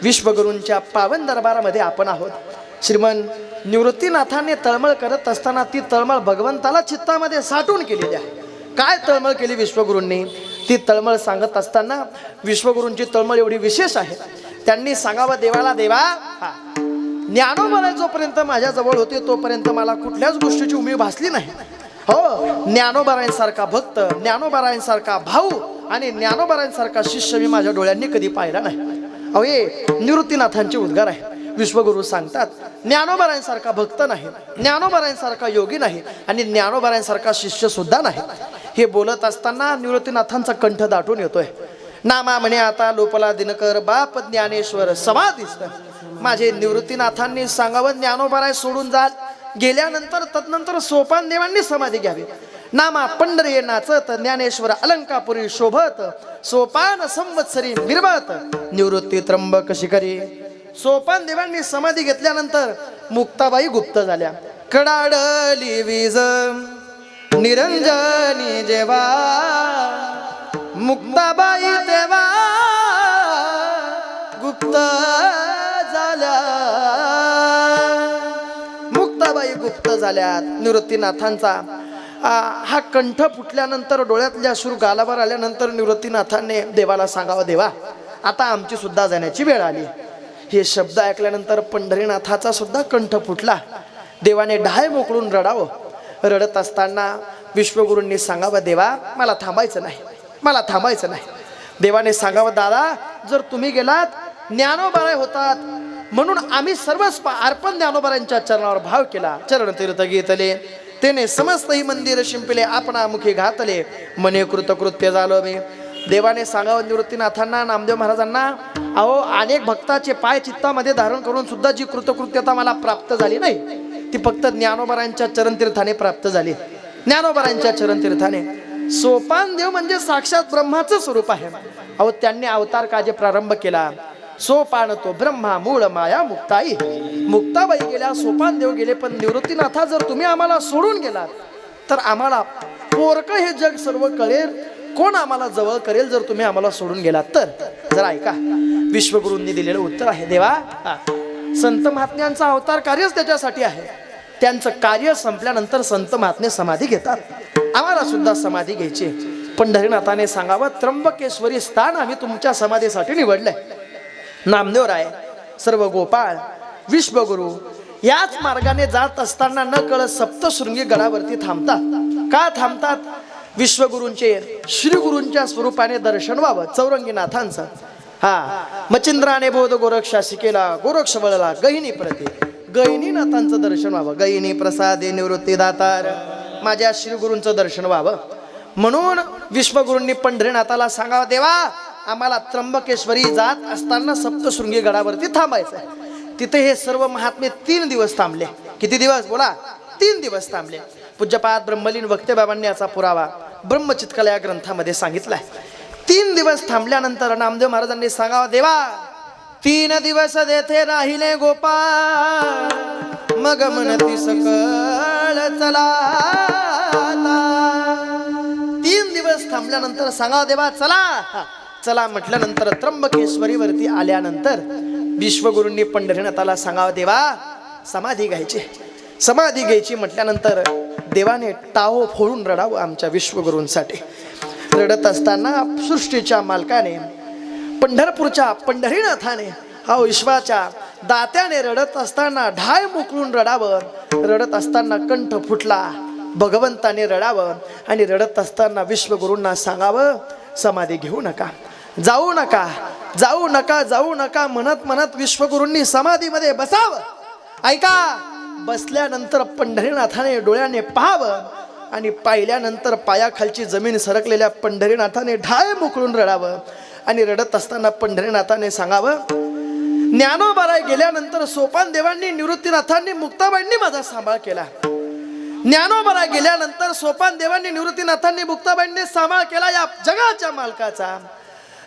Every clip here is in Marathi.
विश्वगुरूंच्या पावन दरबारामध्ये आपण आहोत। श्रीमन निवृत्तीनाथांनी तळमळ करत असताना ती तळमळ भगवंताला चित्तामध्ये साठवून केलेली आहे। काय तळमळ केली विश्वगुरूंनी ती तळमळ सांगत असताना विश्वगुरूंची तळमळ एवढी विशेष आहे। त्यांनी सांगावं देवाला, देवा ज्ञानोबा जोपर्यंत माझ्या जवळ होते तोपर्यंत मला कुठल्याच गोष्टीची उणीव भासली नाही। हो, ज्ञानोबारायांसारखा भक्त, ज्ञानोबारायांसारखा भाऊ आणि ज्ञानोबारायांसारखा शिष्य मी माझ्या डोळ्यांनी कधी पाहिला नाही। अहो हे निवृत्तीनाथांचे उद्गार आहे। विश्वगुरु सांगतात ज्ञानोबारायांसारखा भक्त नाही, ज्ञानोबारायांसारखा योगी नाही आणि ज्ञानोबारायांसारखा शिष्य सुद्धा नाही। हे बोलत असताना निवृत्तीनाथांचा कंठ दाटून येतोय। नामा म्हणे आता लोपला दिनकर बाप ज्ञानेश्वर समाधिस्थ। माझे निवृत्तीनाथांनी सांगावं ज्ञानोबाराय सोडून जाल गेल्यानंतर तदनंतर सोपान देवांनी समाधी घ्यावी। नामा पंढरी नाचत ज्ञानेश्वर अलंकापुरी शोभत सोपान संवत्सरी निर्मत निवृत्ती त्र्यंबक शिखरी। सोपान देवांनी समाधी घेतल्यानंतर मुक्ताबाई गुप्त झाल्या। कडाडली वीज निरंजनी जेव्हा मुक्ताबाई तेव्हा गुप्त झाल्या। मुक्ताबाई गुप्त झाल्या। निवृत्तीनाथांचा हा कंठ फुटल्यानंतर डोळ्यातल्या अश्रू गालावर आल्यानंतर निवृत्तीनाथांनी देवाला सांगावं, देवा आता आमची सुद्धा जाण्याची वेळ आली। हे शब्द ऐकल्यानंतर पंढरीनाथाचा सुद्धा कंठ फुटला। देवाने ढाय मोकळून रडावं। रडत असताना विश्वगुरूंनी सांगावं, देवा मला थांबायचं नाही, मला थांबायचं नाही। देवाने सांगावं, दादा जर तुम्ही गेलात ज्ञानोबाराय होतात म्हणून आम्ही सर्वच अर्पण ज्ञानोबारायांच्या चरणावर भाव केला। चरण तीर्थ घेतले तेने समस्त ही मंदिर शिंपले आपणा मुखी घातले मने कृतकृत्य झालो मी। देवाने सांगावं निवृत्तीनाथांना, नामदेव महाराजांना, अहो अनेक भक्ताचे पाय चित्तामध्ये धारण करून सुद्धा जी कृतकृत्यता मला प्राप्त झाली नाही ती फक्त ज्ञानोबारायांच्या चरणतीर्थाने प्राप्त झाली। ज्ञानोबारायांच्या चरणतीर्थाने सोपान देव म्हणजे साक्षात ब्रह्माचं स्वरूप आहे। अहो त्यांनी अवतार काजे प्रारंभ केला। सोपान तो ब्रह्मा मूळ माया मुक्ताई। मुक्ताबाई गेल्या, सोपान देव गेले, पण निवृत्तीनाथा जर तुम्ही आम्हाला सोडून गेलात तर आम्हाला पोरक हे जग सर्व कळेल, कोण आम्हाला जवळ करेल जर तुम्ही आम्हाला सोडून गेलात तर। जरा ऐका विश्वगुरूंनी दिलेलं उत्तर आहे। देवा संत महात्म्यांचा अवतार कार्यच त्याच्यासाठी आहे। त्यांचं कार्य संपल्यानंतर संत महात्मे समाधी घेतात, आम्हाला सुद्धा समाधी घ्यायची। पंढरीनाथाने सांगावं त्र्यंबकेश्वरी स्थान आम्ही तुमच्या समाधीसाठी निवडलंय। नामदेवराय, सर्व गोपाळ, विश्वगुरु याच मार्गाने जात असताना न कळत सप्तशृंगी गडावरती थांबतात। का थांबतात? विश्वगुरूंचे श्रीगुरूंच्या स्वरूपाने दर्शन व्हावं चौरंगीनाथांचं। मचिंद्राने बोध गोरक्षाशी केला गोरक्ष वळला गहिनी प्रती। गहिनीनाथांचं दर्शन व्हावं। गहिनी प्रसादे निवृत्ती दातार, माझ्या श्रीगुरूंचं दर्शन व्हावं म्हणून विश्वगुरूंनी पंढरीनाथाला सांगावं, देवा आम्हाला त्र्यंबकेश्वरी जात असताना सप्तशृंगी गडावरती थांबायचं। तिथे हे सर्व महात्मे 3 दिवस थांबले। किती दिवस बोला? 3 दिवस थांबले। पूज्यपाद ब्रह्मलीन वक्तेबाबांनी याचा पुरावा ब्रह्मचित्कला या ग्रंथामध्ये सांगितलाय। 3 दिवस थांबल्यानंतर नामदेव महाराजांनी सांगावं, देवा 3 दिवस देथे राहिले गोपाळ मग म्हणती सकळ चला। 3 दिवस थांबल्यानंतर सांगावं, देवा चला चला म्हटल्यानंतर त्र्यंबकेश्वरी वरती आल्यानंतर विश्वगुरूंनी पंढरीनाथाला सांगावं, देवा समाधी घ्यायची। समाधी घ्यायची म्हटल्यानंतर देवाने टाहो फोडून रडावं आमच्या विश्वगुरूंसाठी। रडत असताना सृष्टीच्या मालकाने पंढरपूरच्या पंढरीनाथाने हा विश्वाच्या दात्याने रडत असताना ढाय मोकळून रडावं। रडत असताना कंठ फुटला, भगवंताने रडावं आणि रडत असताना विश्वगुरूंना सांगावं, समाधी घेऊ नका, जाऊ नका, जाऊ नका, जाऊ नका म्हणत म्हणत विश्वगुरूंनी समाधीमध्ये बसावं। ऐका, बसल्यानंतर पंढरीनाथाने डोळ्याने पाहावं आणि पाहिल्यानंतर पायाखालची जमीन सरकलेल्या पंढरीनाथाने ढाय मोकळून रडावं आणि रडत असताना पंढरीनाथाने सांगावं, ज्ञानोबाराय गेल्यानंतर सोपान देवांनी निवृत्तीनाथांनी मुक्ताबाईंनी माझा सांभाळ केला। ज्ञानोबाराय गेल्यानंतर सोपान देवांनी निवृत्तीनाथांनी मुक्ताबाईंनी सांभाळ केला या जगाच्या मालकाचा।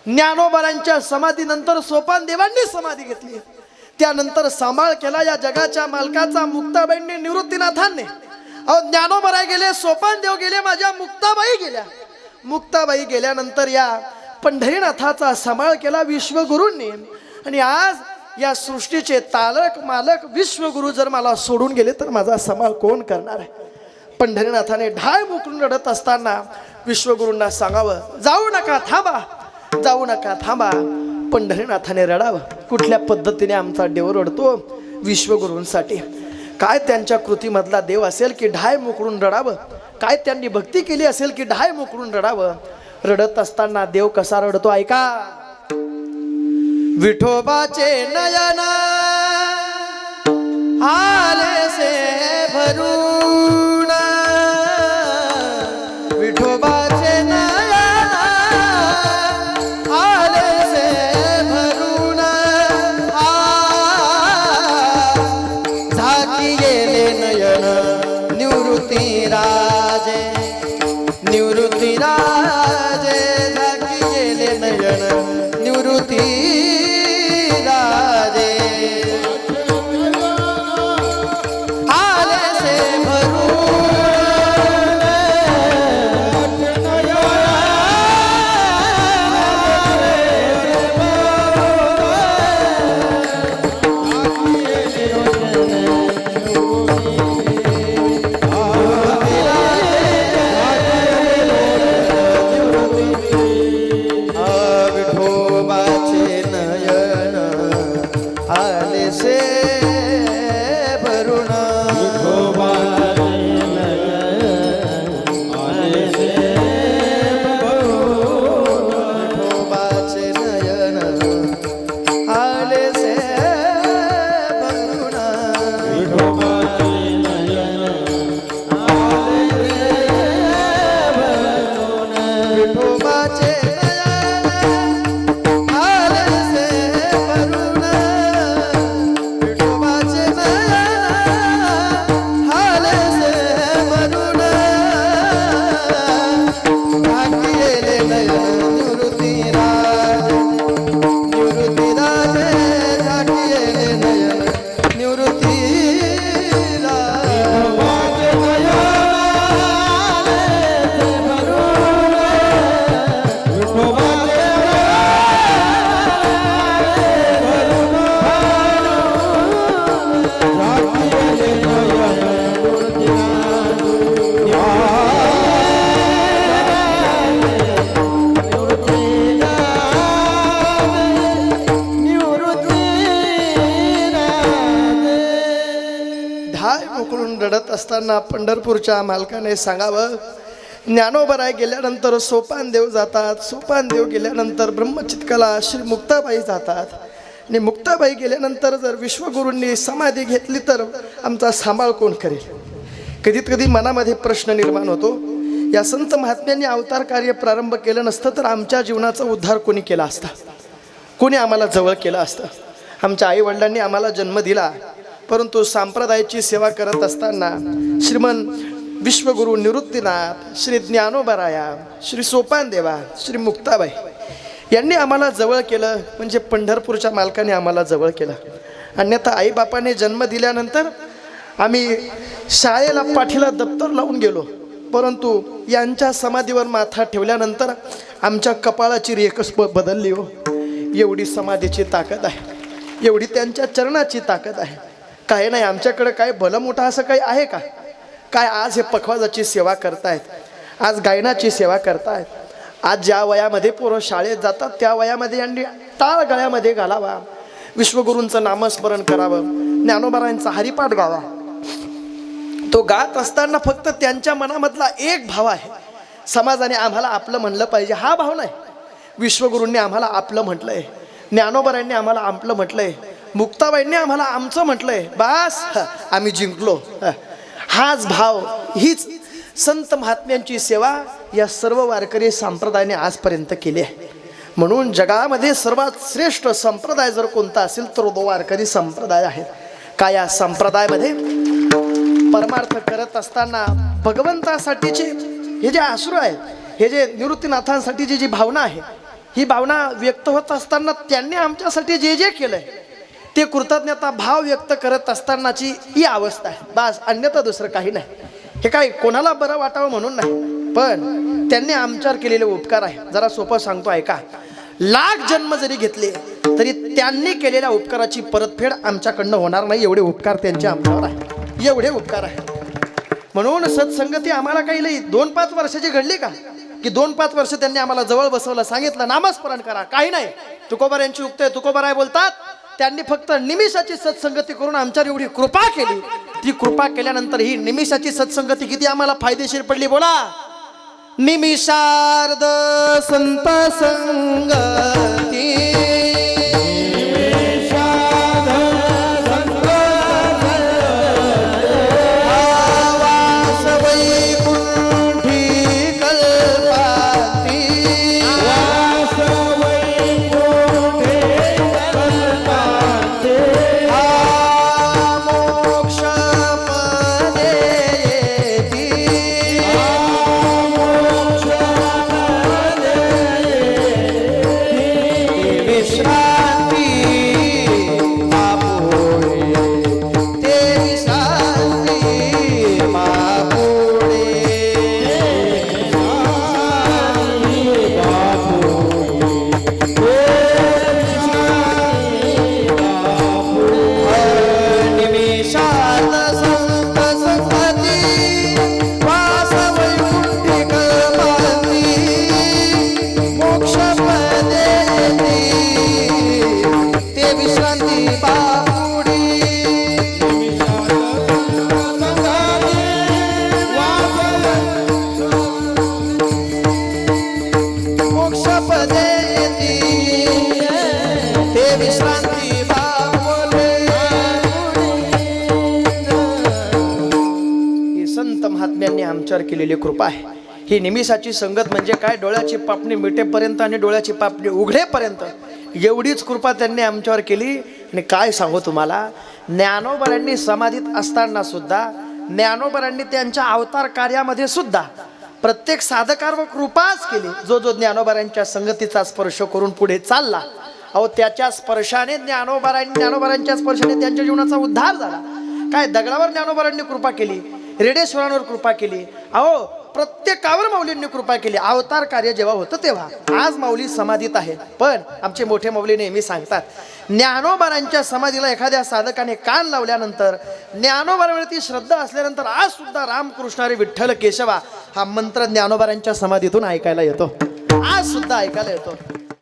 ज्ञानोबारांच्या समाधीनंतर सोपान देवांनी समाधी घेतली, त्यानंतर सांभाळ केला या जगाच्या मालकाचा मुक्ताबाईंनी निवृत्तीनाथांनी। ज्ञानोबाराय गेले, सोपान देव गेले, माझ्या मुक्ताबाई गेल्या। मुक्ताबाई गेल्यानंतर या पंढरीनाथाचा सांभाळ केला विश्वगुरूंनी आणि आज या सृष्टीचे तालक मालक विश्वगुरु जर मला सोडून गेले तर माझा सांभाळ कोण करणार आहे? पंढरीनाथाने ढाळ मोकळून रडत असताना विश्वगुरूंना सांगावं, जाऊ नका थांबा, जाऊ नका थांबा. पंढरीनाथाने रडावं. कुठल्या पद्धतीने आमचा देव रडतो विश्वगुरूंसाठी. काय त्यांच्या कृतीमधला देव असेल की ढाय मोकळून रडावं? काय त्यांनी भक्ती केली असेल की ढाय मोकळून रडावं? रडत असताना देव कसा रडतो ऐका. विठोबाचे नयन आलेसे भरून, विठोबाचे नयन आलेसे भरून, झाकी गेले नयन निवृत्ती राजे, निवृत्ती राजे, झाकी गेले नयन निवृत्ती राजे. रडत असताना पंढरपूरच्या मालकाने सांगावं, ज्ञानोबराय गेल्यानंतर सोपान देव जातात, सोपान देव गेल्यानंतर ब्रह्मचित्काला श्री मुक्ताबाई जातात, आणि मुक्ताबाई गेल्यानंतर जर विश्वगुरूंनी समाधी घेतली तर आमचा सांभाळ कोण करेल? कधी मनामध्ये प्रश्न निर्माण होतो, या संत महात्म्यांनी अवतार कार्य प्रारंभ केलं नसतं तर आमच्या जीवनाचा उद्धार कोणी केला असता? कोणी आम्हाला जवळ केलं असतं? आमच्या आईवडिलांनी आम्हाला जन्म दिला, परंतु संप्रदायाची सेवा करत असताना श्रीमन विश्वगुरु निवृत्तीनाथ, श्री ज्ञानोबराया, श्री सोपानदेवा, श्री मुक्ताबाई यांनी आम्हाला जवळ केलं, म्हणजे पंढरपूरच्या मालकाने आम्हाला जवळ केलं. अन्यथा आईबापाने जन्म दिल्यानंतर आम्ही शाळेला पाठीला दप्तर लावून गेलो, परंतु यांच्या समाधीवर माथा ठेवल्यानंतर आमच्या कपाळाची रेखच बदलली हो. एवढी समाधीची ताकद आहे, एवढी त्यांच्या चरणाची ताकद आहे. काय नाही आमच्याकडे काय भलं मोठं असं काही आहे का? काय आज हे पखवाजाची सेवा करतायत, आज गायनाची सेवा करतायत, आज ज्या वयामध्ये पोरं शाळेत जातात त्या वयामध्ये यांनी टाळ गळ्यामध्ये घालावा, विश्वगुरूंचं नामस्मरण करावं, ज्ञानोबरायांचा हरिपाठ गावा. तो गात असताना फक्त त्यांच्या मनामधला एक भाव आहे, समाजाने आम्हाला आपलं म्हणलं पाहिजे, हा भाव नाही. विश्वगुरूंनी आम्हाला आपलं म्हटलंय, ज्ञानोबरायांनी आम्हाला आपलं म्हटलंय, मुक्ताबाईंनी आम्हाला आमचं म्हटलंय, बास आम्ही जिंकलो. हाच भाव, हीच संत महात्म्यांची सेवा या सर्व वारकरी संप्रदायाने आजपर्यंत केली आहे. म्हणून जगामध्ये सर्वात श्रेष्ठ संप्रदाय जर कोणता असेल तर तो वारकरी संप्रदाय आहे. का या संप्रदायामध्ये परमार्थ करत असताना भगवंतासाठीचे हे जे अश्रू आहेत, हे जे निवृत्तीनाथांसाठीची जी भावना आहे, ही भावना व्यक्त होत असताना त्यांनी आमच्यासाठी जे जे केलंय ते कृतज्ञता भाव व्यक्त करत असतानाची ही अवस्था आहे, बास. अन्यथा दुसरं काही नाही. हे काय कोणाला बरं वाटावं म्हणून नाही, पण त्यांनी आमच्यावर केलेले उपकार आहे. जरा सोपं सांगतो ऐका. लाख जन्म जरी घेतले तरी त्यांनी केलेल्या उपकाराची परतफेड आमच्याकडनं होणार नाही. एवढे उपकार त्यांचे आमच्यावर आहे, एवढे उपकार आहे. म्हणून सत्संगती आम्हाला काही लई 2-5 वर्षाची घडली का की 2-5 वर्ष त्यांनी आम्हाला जवळ बसवलं, सांगितलं नामस्मरण करा, काही नाही. तुकोबार यांची उक्त आहे, तुकोबाराय बोलतात त्यांनी फक्त निमिषाची सत्संगती करून आमच्यावर एवढी कृपा केली. ती कृपा केल्यानंतर ही निमिषाची सत्संगती किती आम्हाला फायदेशीर पडली बोला. निमिषार्ध संत संगती आमच्यावर केलेली कृपा आहे. ही निमिषाची संगत म्हणजे काय, डोळ्याची पापणी मिटेपर्यंत आणि डोळ्याची पापणी उघडेपर्यंत एवढीच कृपा त्यांनी आमच्यावर केली. आणि काय सांगू तुम्हाला, ज्ञानोबरांनी समाधीत असताना सुद्धा, ज्ञानोबरांनी त्यांच्या अवतार कार्यामध्ये सुद्धा प्रत्येक साधकावर कृपाच केली. जो जो ज्ञानोबरांच्या संगतीचा स्पर्श करून पुढे चालला, अहो त्याच्या स्पर्शाने ज्ञानोबरांच्या स्पर्शाने त्यांच्या जीवनाचा उद्धार झाला. काय दगडावर ज्ञानोबरांनी कृपा केली, रेडेश्वरांवर कृपा केली, अहो प्रत्येकावर माऊलींनी कृपा केली. अवतार कार्य जेव्हा होतं तेव्हा. आज माऊली समाधीत आहे, पण आमचे मोठे माऊली नेहमी सांगतात, ज्ञानोबरांच्या समाधीला एखाद्या साधकाने कान लावल्यानंतर, ज्ञानोबरावरती श्रद्धा असल्यानंतर आज सुद्धा रामकृष्णारी विठ्ठल केशवा हा मंत्र ज्ञानोबरांच्या समाधीतून ऐकायला येतो, आज सुद्धा ऐकायला येतो.